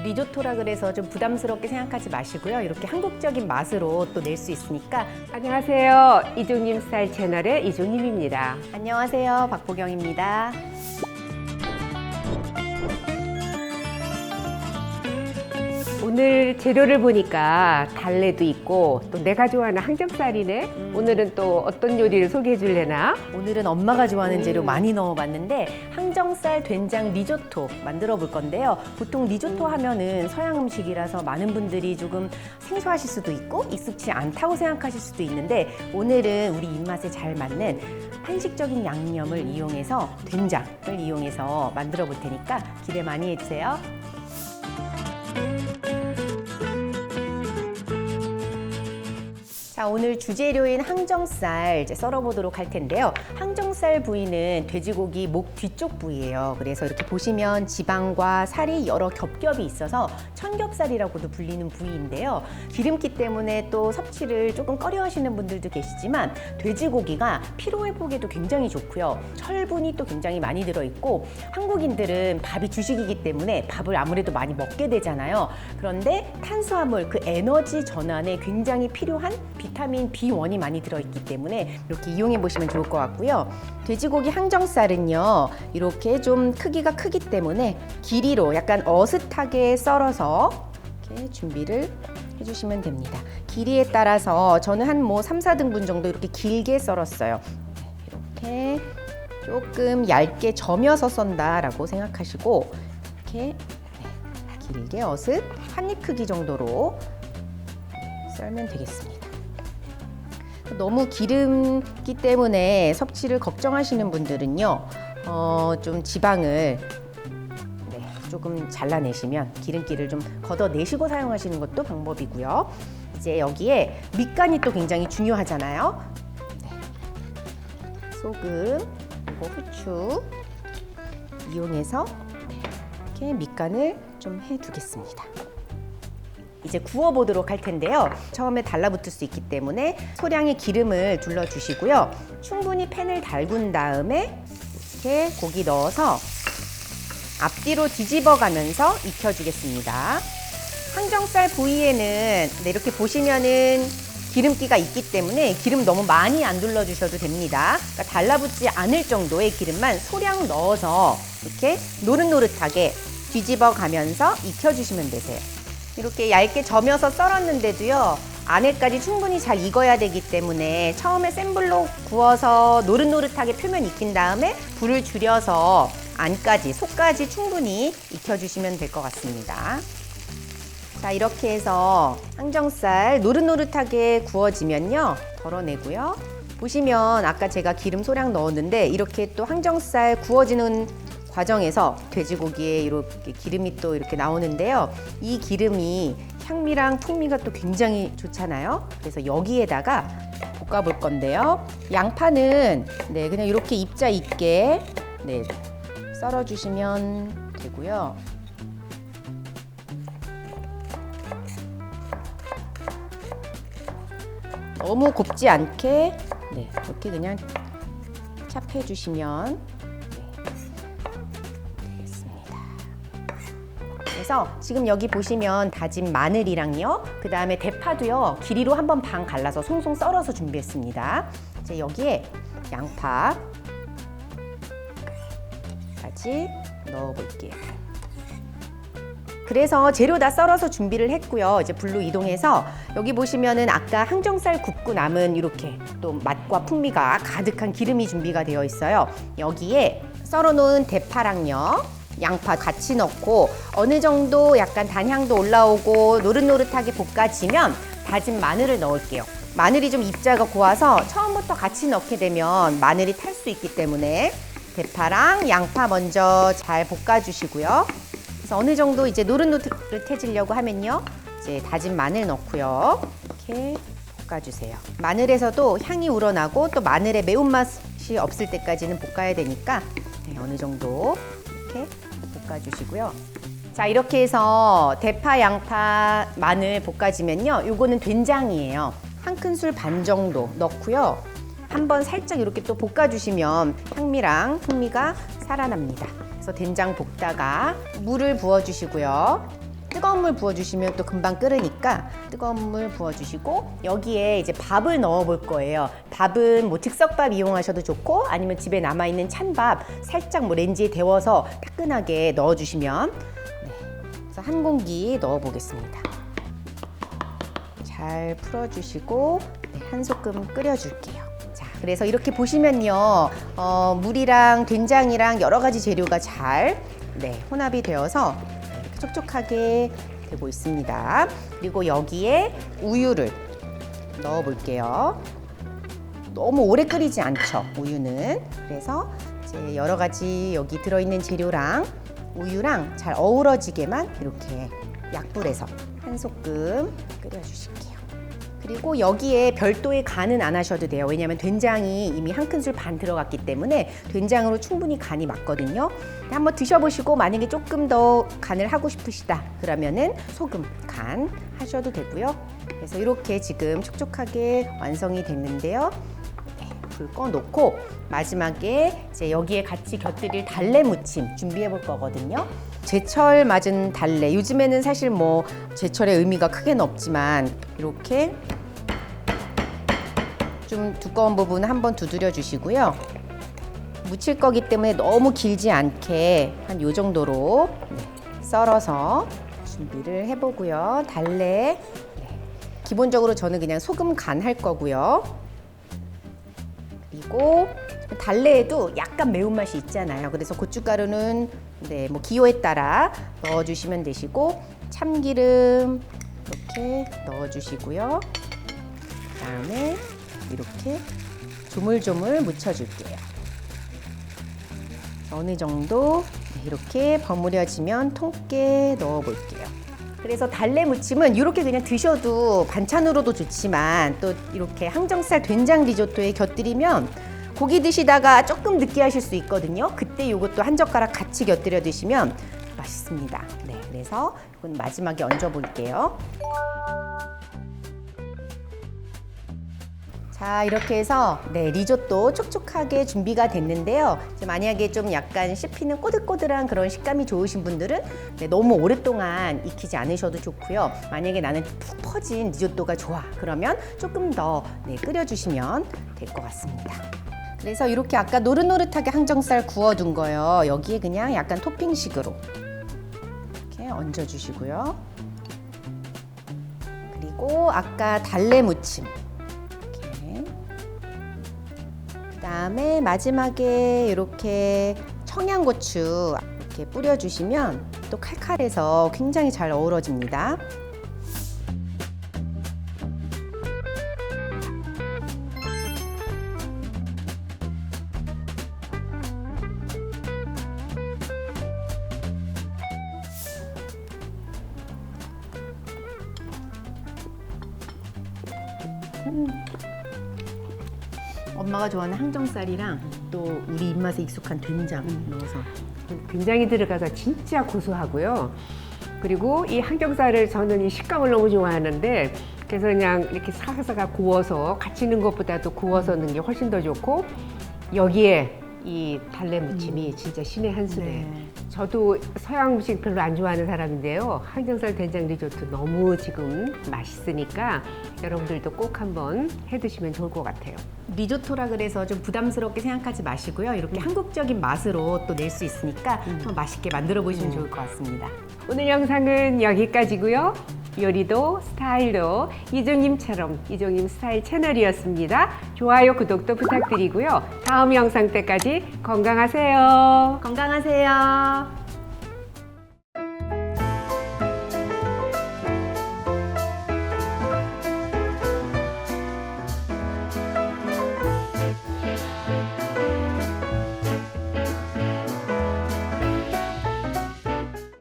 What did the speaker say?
리조토라 그래서 좀 부담스럽게 생각하지 마시고요. 이렇게 한국적인 맛으로 또 낼 수 있으니까. 안녕하세요. 이종님 스타일 채널의 이종님입니다. 안녕하세요. 박보경입니다. 오늘 재료를 보니까 달래도 있고 또 내가 좋아하는 항정살이네. 오늘은 또 어떤 요리를 소개해 줄래나? 오늘은 엄마가 좋아하는 재료 많이 넣어봤는데 항정살 된장 리조토 만들어 볼 건데요. 보통 리조토 하면은 서양 음식이라서 많은 분들이 조금 생소하실 수도 있고 익숙치 않다고 생각하실 수도 있는데 오늘은 우리 입맛에 잘 맞는 한식적인 양념을 이용해서 된장을 이용해서 만들어 볼 테니까 기대 많이 해주세요. 자, 오늘 주재료인 항정살 이제 썰어보도록 할 텐데요. 항정살 부위는 돼지고기 목 뒤쪽 부위예요. 그래서 이렇게 보시면 지방과 살이 여러 겹겹이 있어서 천겹살이라고도 불리는 부위인데요. 기름기 때문에 또 섭취를 조금 꺼려하시는 분들도 계시지만 돼지고기가 피로 회복에도 굉장히 좋고요. 철분이 또 굉장히 많이 들어있고 한국인들은 밥이 주식이기 때문에 밥을 아무래도 많이 먹게 되잖아요. 그런데 탄수화물, 그 에너지 전환에 굉장히 필요한 비타민 B1이 많이 들어있기 때문에 이렇게 이용해 보시면 좋을 것 같고요. 돼지고기 항정살은요, 이렇게 좀 크기가 크기 때문에 길이로 약간 어슷하게 썰어서 이렇게 준비를 해주시면 됩니다. 길이에 따라서 저는 한 3, 4등분 정도 이렇게 길게 썰었어요. 이렇게 조금 얇게 점여서 썬다라고 생각하시고 이렇게 길게 어슷 한 입 크기 정도로 썰면 되겠습니다. 너무 기름기 때문에 섭취를 걱정하시는 분들은요, 좀 지방을 조금 잘라내시면 기름기를 좀 걷어내시고 사용하시는 것도 방법이고요. 이제 여기에 밑간이 또 굉장히 중요하잖아요. 소금, 그리고 후추 이용해서 이렇게 밑간을 좀 해두겠습니다. 이제 구워보도록 할 텐데요. 처음에 달라붙을 수 있기 때문에 소량의 기름을 둘러주시고요. 충분히 팬을 달군 다음에 이렇게 고기 넣어서 앞뒤로 뒤집어가면서 익혀주겠습니다. 항정살 부위에는 이렇게 보시면은 기름기가 있기 때문에 기름 너무 많이 안 둘러주셔도 됩니다. 그러니까 달라붙지 않을 정도의 기름만 소량 넣어서 이렇게 노릇노릇하게 뒤집어가면서 익혀주시면 되세요. 이렇게 얇게 점여서 썰었는데도요, 안에까지 충분히 잘 익어야 되기 때문에 처음에 센 불로 구워서 노릇노릇하게 표면 익힌 다음에 불을 줄여서 안까지, 속까지 충분히 익혀주시면 될 것 같습니다. 자, 이렇게 해서 항정살 노릇노릇하게 구워지면요, 덜어내고요. 보시면 아까 제가 기름 소량 넣었는데 이렇게 또 항정살 구워지는 과정에서 돼지고기에 이렇게 기름이 또 이렇게 나오는데요. 이 기름이 향미랑 풍미가 또 굉장히 좋잖아요. 그래서 여기에다가 볶아볼 건데요. 양파는 그냥 이렇게 입자 있게 썰어주시면 되고요. 너무 곱지 않게 이렇게 그냥 찹해주시면 그래서 지금 여기 보시면 다진 마늘이랑요, 그 다음에 대파도요, 길이로 한번 반 갈라서 송송 썰어서 준비했습니다. 이제 여기에 양파까지 넣어볼게요. 그래서 재료 다 썰어서 준비를 했고요. 이제 불로 이동해서 여기 보시면은 아까 항정살 굽고 남은 이렇게 또 맛과 풍미가 가득한 기름이 준비가 되어 있어요. 여기에 썰어놓은 대파랑요, 양파 같이 넣고 어느 정도 약간 단향도 올라오고 노릇노릇하게 볶아지면 다진 마늘을 넣을게요. 마늘이 좀 입자가 고와서 처음부터 같이 넣게 되면 마늘이 탈 수 있기 때문에 대파랑 양파 먼저 잘 볶아주시고요. 그래서 어느 정도 이제 노릇노릇해지려고 하면요, 이제 다진 마늘 넣고요. 이렇게 볶아주세요. 마늘에서도 향이 우러나고 또 마늘의 매운맛이 없을 때까지는 볶아야 되니까 어느 정도 이렇게 볶아주시고요. 자, 이렇게 해서 대파, 양파, 마늘 볶아지면요, 요거는 된장이에요. 한 큰술 반 정도 넣고요. 한번 살짝 이렇게 또 볶아주시면 향미랑 풍미가 살아납니다. 그래서 된장 볶다가 물을 부어주시고요. 뜨거운 물 부어주시면 또 금방 끓으니까 뜨거운 물 부어주시고 여기에 이제 밥을 넣어 볼 거예요. 밥은 뭐 즉석밥 이용하셔도 좋고 아니면 집에 남아있는 찬밥 살짝 뭐 렌지에 데워서 따끈하게 넣어주시면 그래서 한 공기 넣어 보겠습니다. 잘 풀어주시고 한 소끔 끓여줄게요. 자, 그래서 이렇게 보시면요, 물이랑 된장이랑 여러 가지 재료가 잘 혼합이 되어서 이렇게 촉촉하게 되고 있습니다. 그리고 여기에 우유를 넣어 볼게요. 너무 오래 끓이지 않죠, 우유는. 그래서 이제 여러 가지 여기 들어있는 재료랑 우유랑 잘 어우러지게만 이렇게 약불에서 한 소끔 끓여주실게요. 그리고 여기에 별도의 간은 안 하셔도 돼요. 왜냐하면 된장이 이미 한 큰술 반 들어갔기 때문에 된장으로 충분히 간이 맞거든요. 한번 드셔보시고 만약에 조금 더 간을 하고 싶으시다 그러면은 소금 간 하셔도 되고요. 그래서 이렇게 지금 촉촉하게 완성이 됐는데요. 불 꺼놓고 마지막에 이제 여기에 같이 곁들일 달래 무침 준비해 볼 거거든요. 제철 맞은 달래. 요즘에는 사실 뭐 제철의 의미가 크게는 없지만 이렇게 좀 두꺼운 부분 한번 두드려 주시고요. 무칠 거기 때문에 너무 길지 않게 한 요 정도로 썰어서 준비를 해보고요. 달래 기본적으로 저는 그냥 소금 간 할 거고요. 그리고 달래에도 약간 매운맛이 있잖아요. 그래서 고춧가루는 뭐 기호에 따라 넣어주시면 되시고 참기름 이렇게 넣어주시고요. 그다음에 이렇게 조물조물 묻혀줄게요. 어느 정도 이렇게 버무려지면 통깨 넣어볼게요. 그래서 달래 무침은 이렇게 그냥 드셔도 반찬으로도 좋지만 또 이렇게 항정살 된장 리조또에 곁들이면 고기 드시다가 조금 느끼하실 수 있거든요. 그때 이것도 한 젓가락 같이 곁들여 드시면 맛있습니다. 네, 그래서 이건 마지막에 얹어 볼게요. 자, 이렇게 해서 리조또 촉촉하게 준비가 됐는데요. 이제 만약에 좀 약간 씹히는 꼬들꼬들한 그런 식감이 좋으신 분들은 너무 오랫동안 익히지 않으셔도 좋고요. 만약에 나는 푹 퍼진 리조또가 좋아 그러면 조금 더 끓여주시면 될 것 같습니다. 그래서 이렇게 아까 노릇노릇하게 항정살 구워둔 거요. 여기에 그냥 약간 토핑식으로 이렇게 얹어주시고요. 그리고 아까 달래 무침 그다음에 마지막에 이렇게 청양고추 이렇게 뿌려주시면 또 칼칼해서 굉장히 잘 어우러집니다. 엄마가 좋아하는 항정살이랑 또 우리 입맛에 익숙한 된장 넣어서 굉장히 들어가서 진짜 고소하고요. 그리고 이 항정살을 저는 이 식감을 너무 좋아하는데 그래서 그냥 이렇게 사각사각 구워서 같이 넣는 것보다도 구워서 넣는 게 훨씬 더 좋고 여기에 이 달래 무침이 진짜 신의 한 수네. 저도 서양 음식 별로 안 좋아하는 사람인데요. 항정살 된장 리조또 너무 지금 맛있으니까 여러분들도 꼭 한번 해 드시면 좋을 것 같아요. 리조토라 그래서 좀 부담스럽게 생각하지 마시고요. 이렇게 한국적인 맛으로 또 낼 수 있으니까 한번 맛있게 만들어 보시면 좋을 것 같습니다. 오늘 영상은 여기까지고요. 요리도 스타일도 이종님처럼 이종님 스타일 채널이었습니다. 좋아요, 구독도 부탁드리고요. 다음 영상 때까지 건강하세요. 건강하세요.